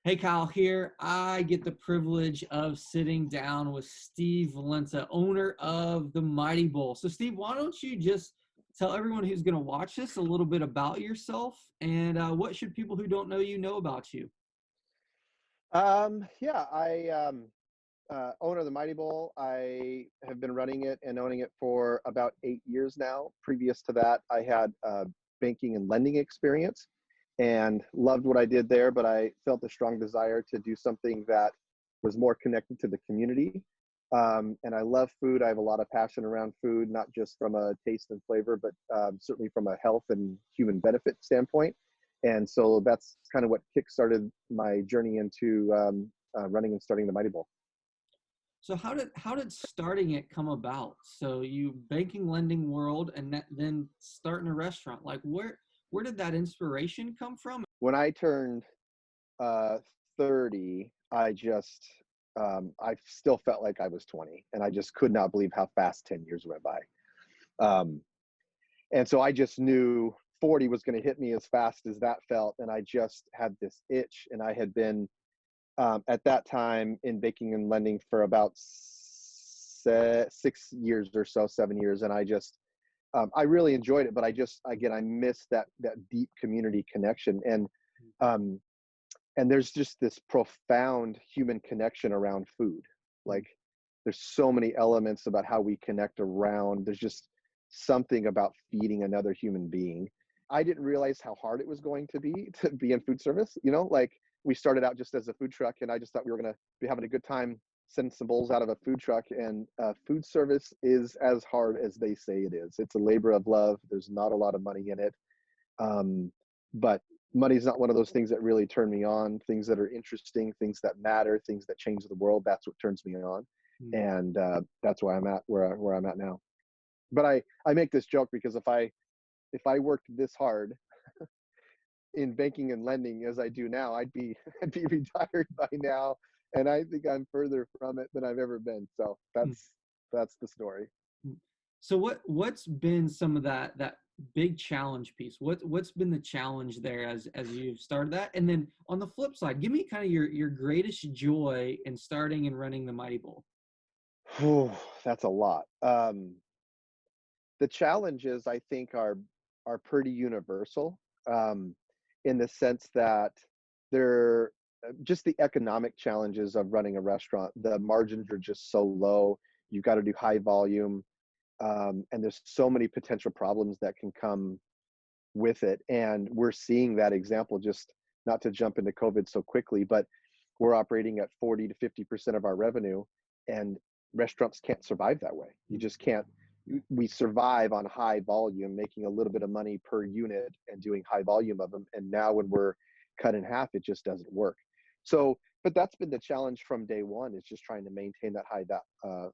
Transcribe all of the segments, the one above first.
Hey, Kyle here. I get the privilege of sitting down with Steve Valenta, owner of the Mighty Bowl. So, Steve, why don't you just tell everyone who's going to watch this a little bit about yourself and what should people who don't know you know about you? Yeah, I owner of the Mighty Bowl. I have been running it and owning it for about 8 years now. Previous to that, I had banking and lending experience and loved what I did there, but I felt a strong desire to do something that was more connected to the community. And I love food. I have a lot of passion around food, not just from a taste and flavor, but certainly from a health and human benefit standpoint. And so that's kind of what kickstarted my journey into running and starting the Mighty Bowl. So, how did starting it come about? So, you banking lending world and then starting a restaurant. Like, where did that inspiration come from? When I turned uh, 30, I still felt like I was 20, and I just could not believe how fast 10 years went by. Um, and so I just knew 40 was going to hit me as fast as that felt, and I just had this itch, and I had been at that time in banking and lending for about 6 years or so, 7 years, and I really enjoyed it, but I missed that deep community connection, um, and there's just this profound human connection around food. Like there's so many elements about how we connect around. There's just something about feeding another human being. I didn't realize how hard it was going to be in food service. Like we started out just as a food truck, and I just thought we were going to be having a good time sending some bowls out of a food truck. And food service is as hard as they say it is. It's a labor of love. There's not a lot of money in it, but money's not one of those things that really turn me on. Things that are interesting, things that matter, things that change the world, that's what turns me on. And that's why I'm at where I'm at now. But I make this joke because if I worked this hard in banking and lending as I do now, I'd be retired by now, and I think I'm further from it than I've ever been. So that's the story. Mm. So what's been some of that big challenge piece? What's been the challenge there as you've started that? And then on the flip side, give me kind of your greatest joy in starting and running the Mighty Bowl. Whew, that's a lot. The challenges I think are pretty universal, um, in the sense that they're just the economic challenges of running a restaurant. The margins are just so low. You've got to do high volume, and there's so many potential problems that can come with it. And we're seeing that example, just not to jump into COVID so quickly, but we're operating at 40 to 50% of our revenue, and restaurants can't survive that way. You just can't. We survive on high volume, making a little bit of money per unit and doing high volume of them. And now when we're cut in half, it just doesn't work. So, but that's been the challenge from day one, is just trying to maintain that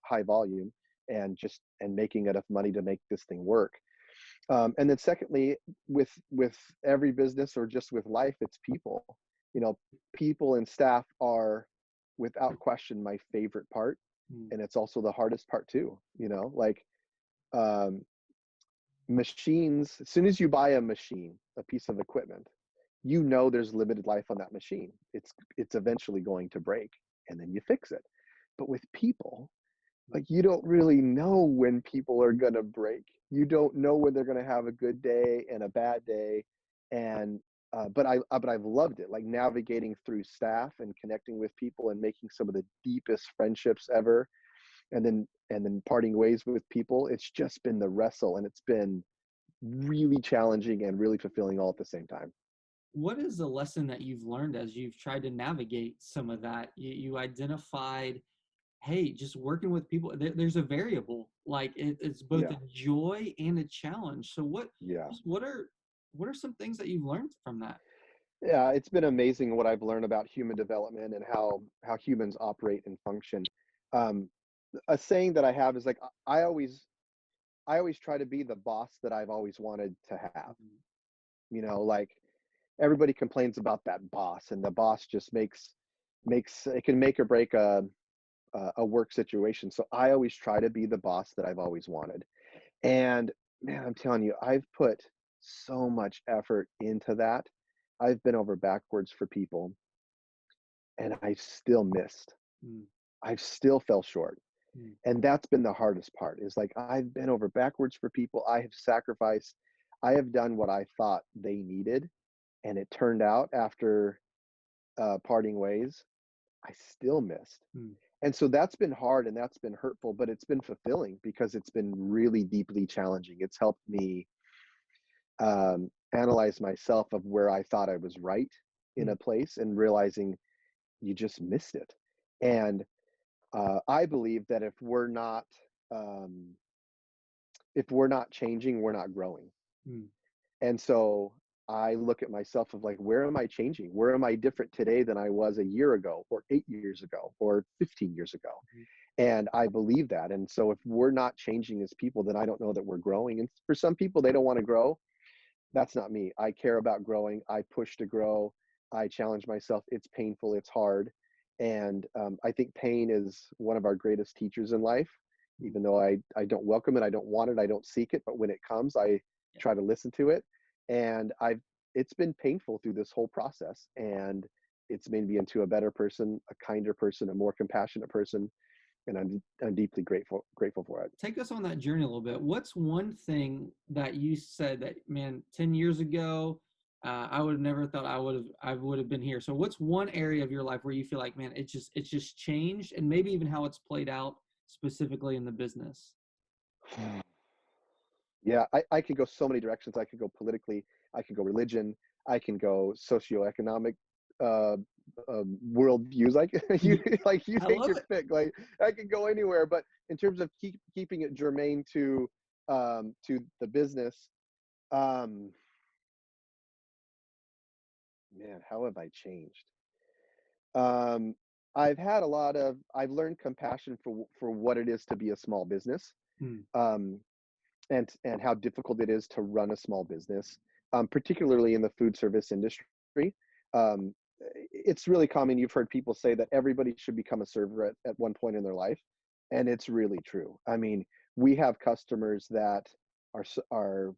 high volume and making enough money to make this thing work. And then secondly, with every business or just with life, it's people. You know, people and staff are without question my favorite part, Mm. and it's also the hardest part too. Like um, machines. As soon as you buy a machine, a piece of equipment, there's limited life on that machine. It's eventually going to break, and then you fix it. But with people, like you don't really know when people are going to break. You don't know when they're going to have a good day and a bad day. And but I've loved it, like navigating through staff and connecting with people and making some of the deepest friendships ever, and then parting ways with people. It's just been the wrestle, and it's been really challenging and really fulfilling all at the same time. What is the lesson that you've learned as you've tried to navigate some of that? You identified, hey, just working with people, there's a variable. Like it's both Yeah, a joy and a challenge. So yeah, what are some things that you've learned from that? yeah. It's been amazing what I've learned about human development and how humans operate and function. Um, a saying that I have is like I always try to be the boss that I've always wanted to have. Like everybody complains about that boss, and the boss just makes it can make or break a work situation. So I always try to be the boss that I've always wanted. And man, I'm telling you, I've put so much effort into that. I've been over backwards for people. and I still missed. Mm, I still fell short. mm, And that's been the hardest part is like I've been over backwards for people. I have sacrificed. I have done what I thought they needed. And it turned out after parting ways, I still missed. mm, And so that's been hard and that's been hurtful, but it's been fulfilling because it's been really deeply challenging. It's helped me analyze myself of where I thought I was right in mm, a place and realizing you just missed it. And I believe that um, if we're not changing, we're not growing. mm, And so I look at myself of like, where am I changing? Where am I different today than I was a year ago, or 8 years ago, or 15 years ago? mm, And I believe that. And so if we're not changing as people, then I don't know that we're growing. And for some people, they don't want to grow. That's not me. I care about growing. I push to grow. I challenge myself. It's painful. It's hard. And I think pain is one of our greatest teachers in life, mm. even though I don't welcome it. I don't want it. I don't seek it. But when it comes, I Yeah. try to listen to it. And it's been painful through this whole process. And it's made me into a better person, a kinder person, a more compassionate person. And I'm deeply grateful for it. Take us on that journey a little bit. What's one thing that you said that, man, 10 years ago, I would have never thought I would have been here. So what's one area of your life where you feel like, man, it's just changed, and maybe even how it's played out specifically in the business? Yeah, I could go so many directions. I could go politically, I could go religion, I can go socioeconomic uh, worldviews. Like you, Yeah, like you I take love your it. pick. Like I could go anywhere. But in terms of keeping it germane to the business, um, man, how have I changed? Um, I've learned compassion for what it is to be a small business. Mm, Um, and how difficult it is to run a small business, particularly in the food service industry. Um, it's really common. You've heard people say that everybody should become a server at one point in their life, and it's really true. I mean, we have customers that are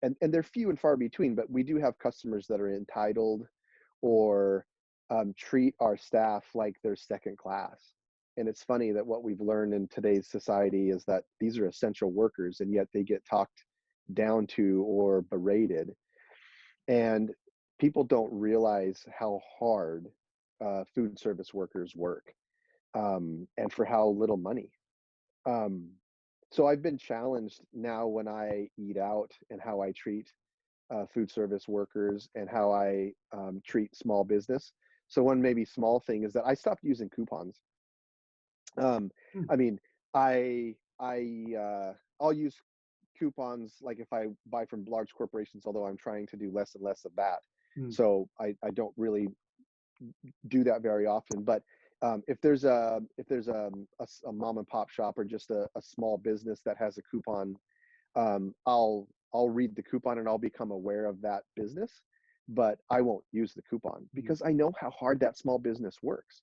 and they're few and far between, but we do have customers that are entitled or treat our staff like they're second class. And it's funny that what we've learned in today's society is that these are essential workers, and yet they get talked down to or berated. And people don't realize how hard food service workers work, and for how little money. Um, so I've been challenged now when I eat out and how I treat food service workers and how I treat small business. So one maybe small thing is that I stopped using coupons. Um, mm, I mean, I'll use coupons like if I buy from large corporations, although I'm trying to do less and less of that. mm, So I don't really do that very often. But if there's a mom and pop shop or just a small business that has a coupon, I'll read the coupon and I'll become aware of that business, but I won't use the coupon mm, because I know how hard that small business works.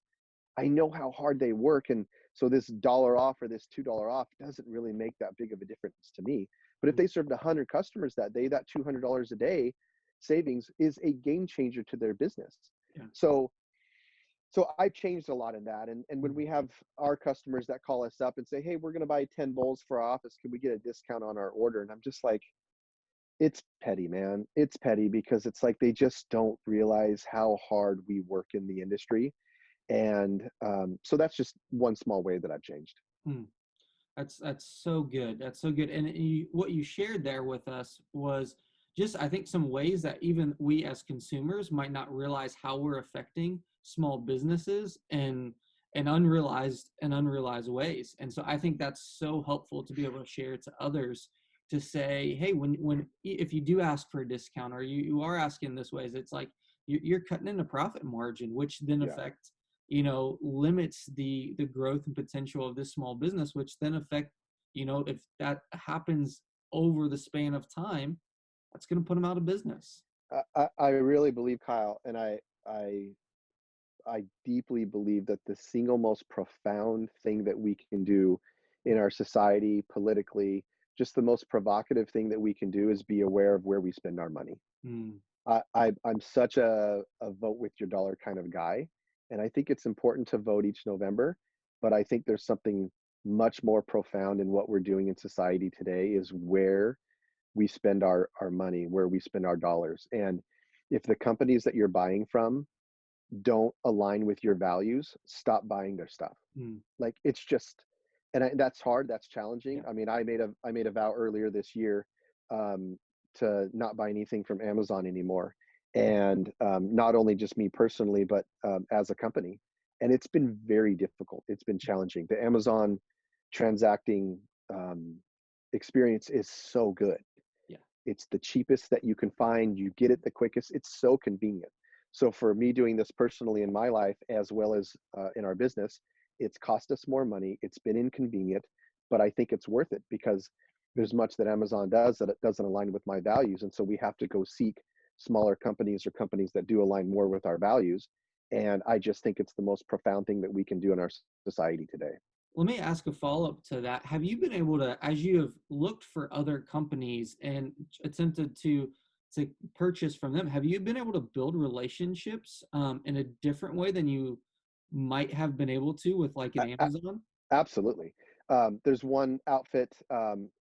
I know how hard they work. And so this dollar off or this $2 off doesn't really make that big of a difference to me. But if mm. they served 100 customers that day, that $200 a day savings is a game changer to their business. Yeah. So so I've changed a lot in that. And when Mm. we have our customers that call us up and say, hey, we're going to buy 10 bowls for our office, can we get a discount on our order? And I'm just like, it's petty, man. It's petty because it's like they just don't realize how hard we work in the industry. And so that's just one small way that I've changed. Mm. That's so good. That's so good. And what you shared there with us was just, I think, some ways that even we as consumers might not realize how we're affecting small businesses and unrealized ways. And so I think that's so helpful to be able to share to others, to say, hey, when if you do ask for a discount, or you are asking this ways, it's like you're cutting in a profit margin, which then Yeah. affects, limits the growth and potential of this small business, which then affect, if that happens over the span of time, that's going to put them out of business. I really believe, Kyle, and I I deeply believe that the single most profound thing that we can do in our society, politically, just the most provocative thing that we can do is be aware of where we spend our money. Mm, I'm such a vote with your dollar kind of guy. And I think it's important to vote each November, but I think there's something much more profound in what we're doing in society today is where we spend our money, where we spend our dollars. And if the companies that you're buying from don't align with your values, stop buying their stuff. Mm, Like it's just, that's hard, that's challenging. yeah. I mean, I made a vow earlier this year um, to not buy anything from Amazon anymore, and not only just me personally, but as a company. And it's been very difficult. It's been challenging. The Amazon transacting um, experience is so good. Yeah. It's the cheapest that you can find. You get it the quickest. It's so convenient. So for me doing this personally in my life as well as in our business, it's cost us more money. It's been inconvenient, but I think it's worth it because there's much that Amazon does that it doesn't align with my values. And so we have to go seek smaller companies or companies that do align more with our values. And I just think it's the most profound thing that we can do in our society today. Let me ask a follow-up to that. Have you been able to, as you have looked for other companies and attempted to purchase from them, have you been able to build relationships in a different way than you might have been able to with like an Amazon? Absolutely. There's one outfit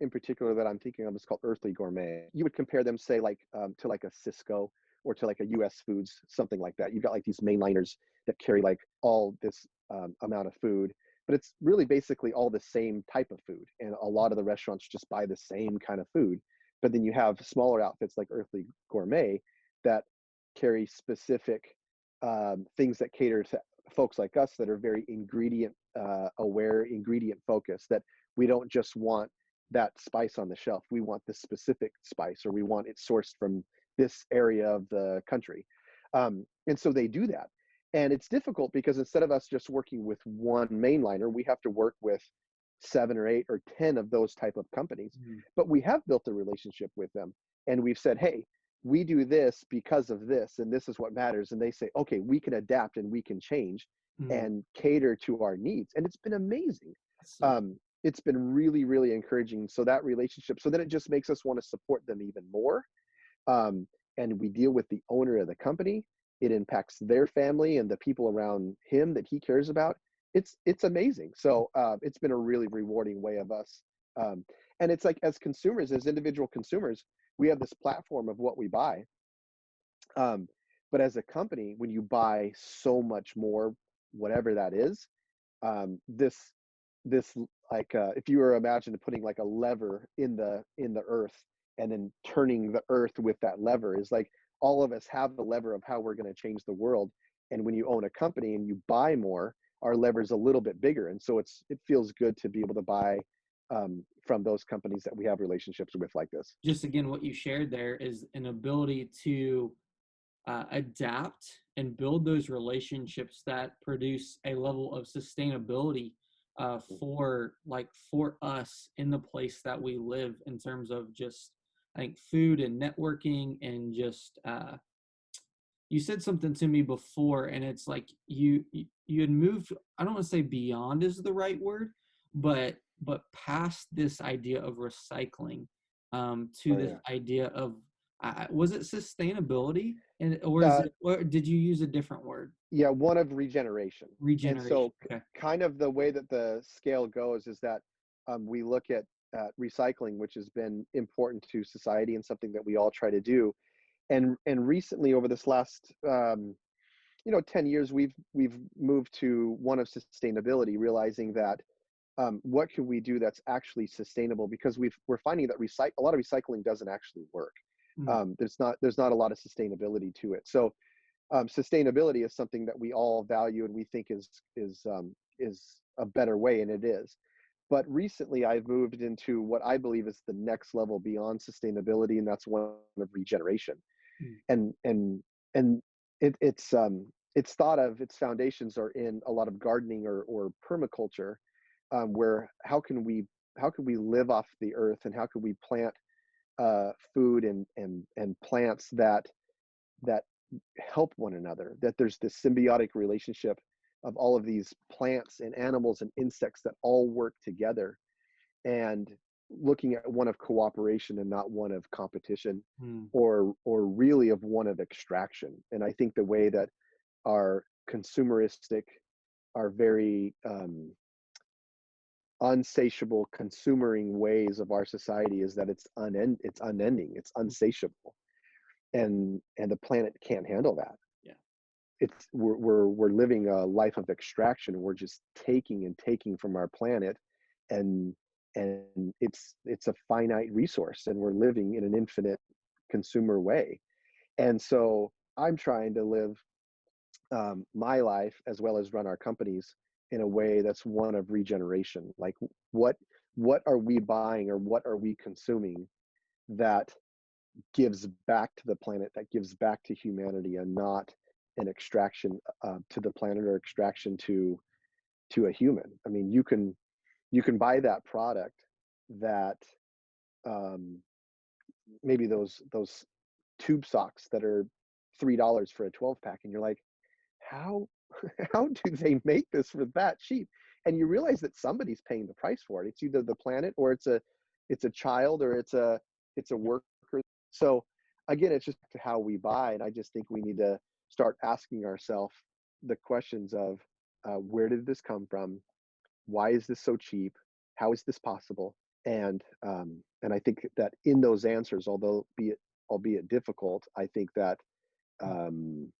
in particular that I'm thinking of. It's called Earthly Gourmet. You would compare them, say, like to like a Cisco or to like a U.S. Foods, something like that. You've got like these mainliners that carry like all this amount of food, but it's really basically all the same type of food. And a lot of the restaurants just buy the same kind of food. But then you have smaller outfits like Earthly Gourmet that carry specific things that cater to folks like us that are very ingredient aware, ingredient focused, that we don't just want that spice on the shelf. We want this specific spice, or we want it sourced from this area of the country. And so they do that. And it's difficult because instead of us just working with one mainliner, we have to work with 7 or 8 or 10 of those type of companies. Mm, But we have built a relationship with them. And we've said, hey, we do this because of this, and this is what matters. And they say, okay, we can adapt and we can change mm, and cater to our needs. And it's been amazing. that's so It's been really, really encouraging. So that relationship, so then it just makes us want to support them even more. Um, and we deal with the owner of the company. It impacts their family and the people around him that he cares about. It's amazing. So it's been a really rewarding way of us. Um, and it's like as consumers, as individual consumers, we have this platform of what we buy. Um, but as a company, when you buy so much more, whatever that is, this like if you were imagine putting like a lever in the earth and then turning the earth with that lever is like all of us have the lever of how we're going to change the world. And when you own a company and you buy more, our lever is a little bit bigger, and so it feels good to be able to buy from those companies that we have relationships with like this. just again what you shared there is an ability to adapt and build those relationships that produce a level of sustainability for us in the place that we live in terms of just I think food and networking and just you said something to me before and it's like you had moved, I don't want to say beyond is the right word, but past this idea of recycling to Oh this yeah. idea of was it sustainability and or is Uh, it or did you use a different word? yeah, one of regeneration. And Regeneration. so Okay. kind of the way that the scale goes is that we look at recycling, which has been important to society and something that we all try to do. And recently over this last 10 years, we've moved to one of sustainability, realizing that what can we do that's actually sustainable, because we're finding that a lot of recycling doesn't actually work. Mm, There's not a lot of sustainability to it. So sustainability is something that we all value and we think is a better way, and it is. But recently, I've moved into what I believe is the next level beyond sustainability, and that's one of regeneration. mm, And it's thought of, its foundations are in a lot of gardening or permaculture, where how can we live off the earth, and how can we plant food and plants that help one another, that there's this symbiotic relationship of all of these plants and animals and insects that all work together, and looking at one of cooperation and not one of competition, mm, or really of one of extraction. And I think the way that our consumeristic, our very unsatiable consumering ways of our society is that it's unending, it's unsatiable, and the planet can't handle that. Yeah. We're living a life of extraction. We're just taking and taking from our planet, and it's a finite resource, and we're living in an infinite consumer way. And so I'm trying to live my life as well as run our companies in a way that's one of regeneration. Like what what are we buying or what are we consuming that gives back to the planet, that gives back to humanity, and not an extraction to the planet or extraction to a human. I mean, you can buy that product that um, maybe those tube socks that are $3 for a 12 pack, and you're like, how how do they make this for that cheap? And you realize that somebody's paying the price for it. It's either the planet, or it's a child, or it's a worker. So again, it's just how we buy, and I just think we need to start asking ourselves the questions of where did this come from? Why is this so cheap? How is this possible? And I think that in those answers, although albeit difficult, I think that um,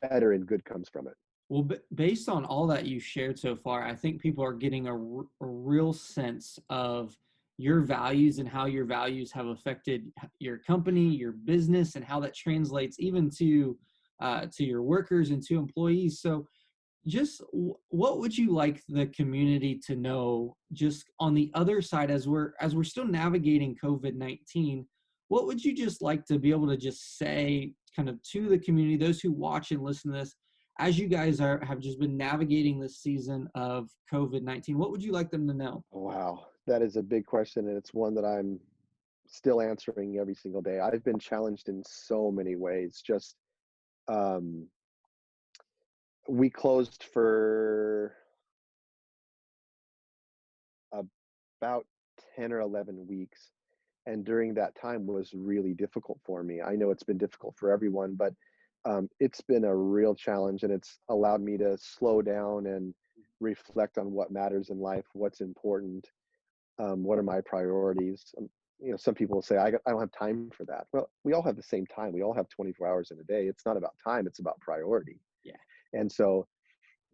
better and good comes from it. Well, based on all that you shared so far, I think people are getting a real sense of your values and how your values have affected your company, your business, and how that translates even to your workers and to employees. So, just what would you like the community to know, just on the other side, as we're still navigating COVID-19? What would you just like to be able to just say kind of to the community, those who watch and listen to this, as you guys have just been navigating this season of COVID-19? What would you like them to know? Wow, that is a big question, and it's one that I'm still answering every single day. I've been challenged in so many ways. Just um, we closed for about 10 or 11 weeks, and during that time was really difficult for me. I know it's been difficult for everyone, but it's been a real challenge, and it's allowed me to slow down and reflect on what matters in life, what's important, what are my priorities. Some people will say, I don't have time for that. Well, we all have the same time. We all have 24 hours in a day. It's not about time, it's about priority. Yeah. And so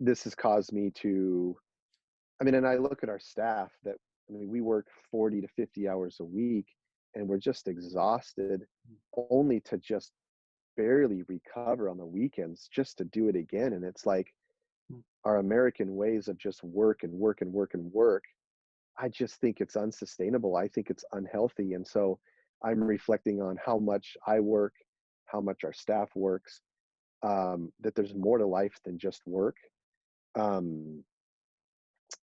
this has caused me to, and I look at our staff that, we work 40 to 50 hours a week, and we're just exhausted, only to just barely recover on the weekends just to do it again. And it's like our American ways of just work and work and work and work. I just think it's unsustainable. I think it's unhealthy. And so I'm reflecting on how much I work, how much our staff works, that there's more to life than just work. Um,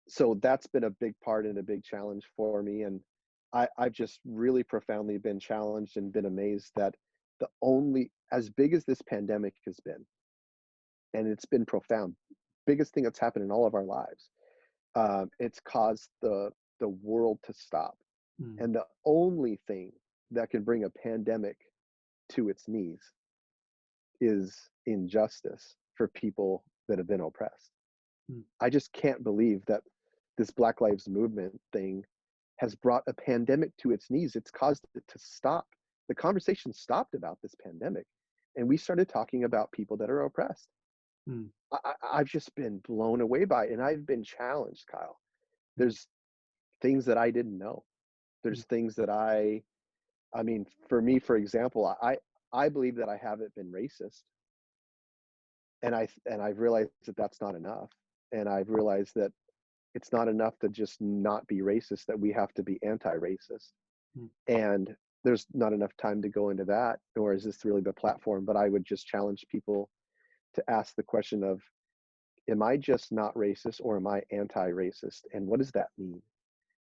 so that's been a big part and a big challenge for me. And I've just really profoundly been challenged and been amazed that as big as this pandemic has been, and it's been profound, biggest thing that's happened in all of our lives, it's caused the world to stop. Mm. And the only thing that can bring a pandemic to its knees is injustice for people that have been oppressed. Mm. I just can't believe that this Black Lives Movement thing has brought a pandemic to its knees. It's caused it to stop. The conversation stopped about this pandemic, and we started talking about people that are oppressed. Mm. I've just been blown away by it, and I've been challenged, Kyle. There's things that I didn't know. There's things that for me, for example, I believe that I haven't been racist, and I've realized that that's not enough, and I've realized that it's not enough to just not be racist, that we have to be anti-racist. Mm. And there's not enough time to go into that, nor is this really the platform, but I would just challenge people to ask the question of, am I just not racist, or am I anti-racist? And what does that mean?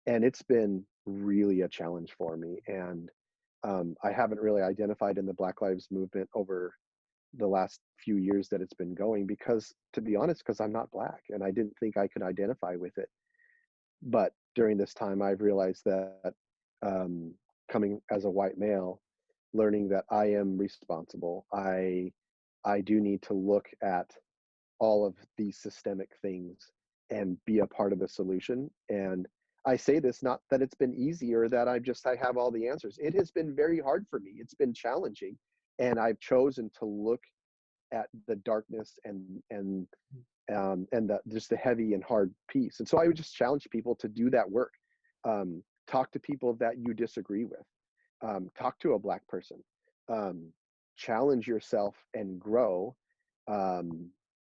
And it's been really a challenge for me. And I haven't really identified in the Black Lives Movement over the last few years that it's been going, because, to be honest, because I'm not Black, and I didn't think I could identify with it. But during this time, I've realized that coming as a white male, learning that I am responsible, I do need to look at all of these systemic things and be a part of the solution. And I say this not that it's been easy or that I have all the answers. It has been very hard for me. It's been challenging, and I've chosen to look at the darkness and just the heavy and hard piece. And so I would just challenge people to do that work. Talk to people that you disagree with. Talk to a Black person. Um, Challenge yourself and grow,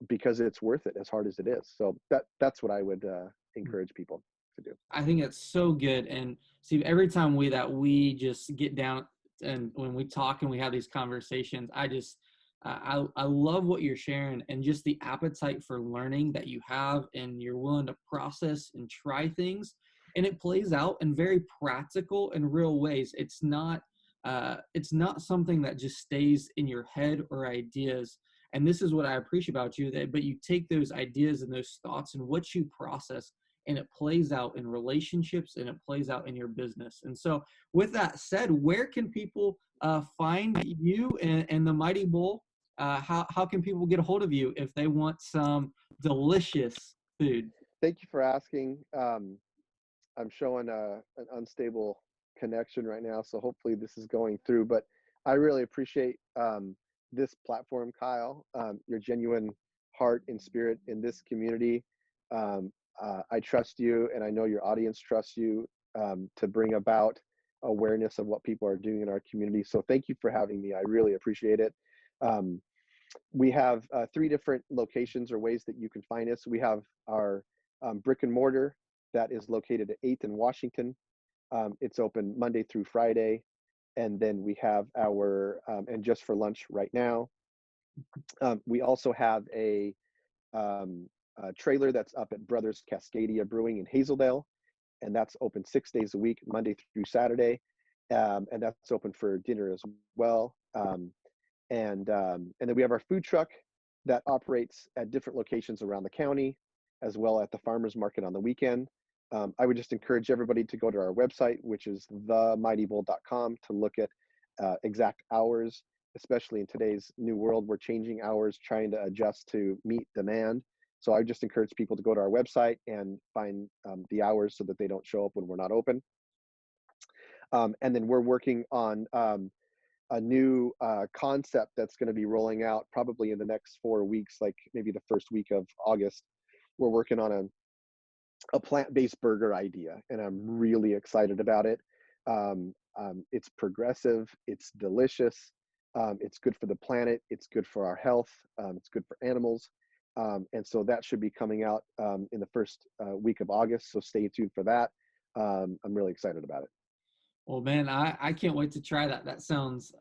because it's worth it, as hard as it is. So that's what I would encourage people to do. I think it's so good. And see, every time we just get down and when we talk and we have these conversations, I love what you're sharing and just the appetite for learning that you have, and you're willing to process and try things, and it plays out in very practical and real ways. It's not something that just stays in your head or ideas. And this is what I appreciate about you, but you take those ideas and those thoughts and what you process, and it plays out in relationships, and it plays out in your business. And so with that said, where can people find you and the Mighty Bull? How can people get a hold of you if they want some delicious food? Thank you for asking. I'm showing an unstable connection right now, so hopefully this is going through. But I really appreciate this platform, Kyle. Your genuine heart and spirit in this community. I trust you, and I know your audience trusts you to bring about awareness of what people are doing in our community. So thank you for having me. I really appreciate it. We have 3 different locations or ways that you can find us. We have our brick and mortar that is located at 8th and Washington. It's open Monday through Friday. And then we have our, and just for lunch right now, we also have a trailer that's up at Brothers Cascadia Brewing in Hazeldale, and that's open 6 days a week, Monday through Saturday, and that's open for dinner as well. And then we have our food truck that operates at different locations around the county, as well at the farmers market on the weekend. I would just encourage everybody to go to our website, which is themightybull.com, to look at exact hours, especially in today's new world. We're changing hours, trying to adjust to meet demand. So I just encourage people to go to our website and find the hours so that they don't show up when we're not open. And then we're working on a new concept that's going to be rolling out probably in the next 4 weeks, like maybe the first week of August. We're working on a plant-based burger idea, and I'm really excited about it. It's progressive, it's delicious, it's good for the planet, it's good for our health, it's good for animals. And so that should be coming out in the first week of August, so stay tuned for that. I'm really excited about it. Well, man, I can't wait to try that. That sounds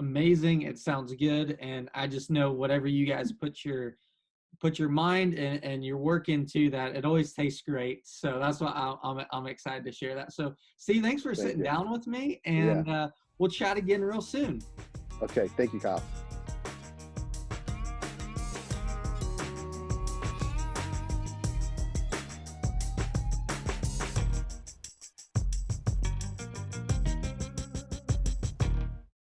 amazing. It sounds good, and I just know whatever you guys put your mind and your work into, that it always tastes great. So that's why I'm excited to share that. So, Steve, thanks for sitting down with me, and we'll chat again real soon. Okay, thank you, Kyle.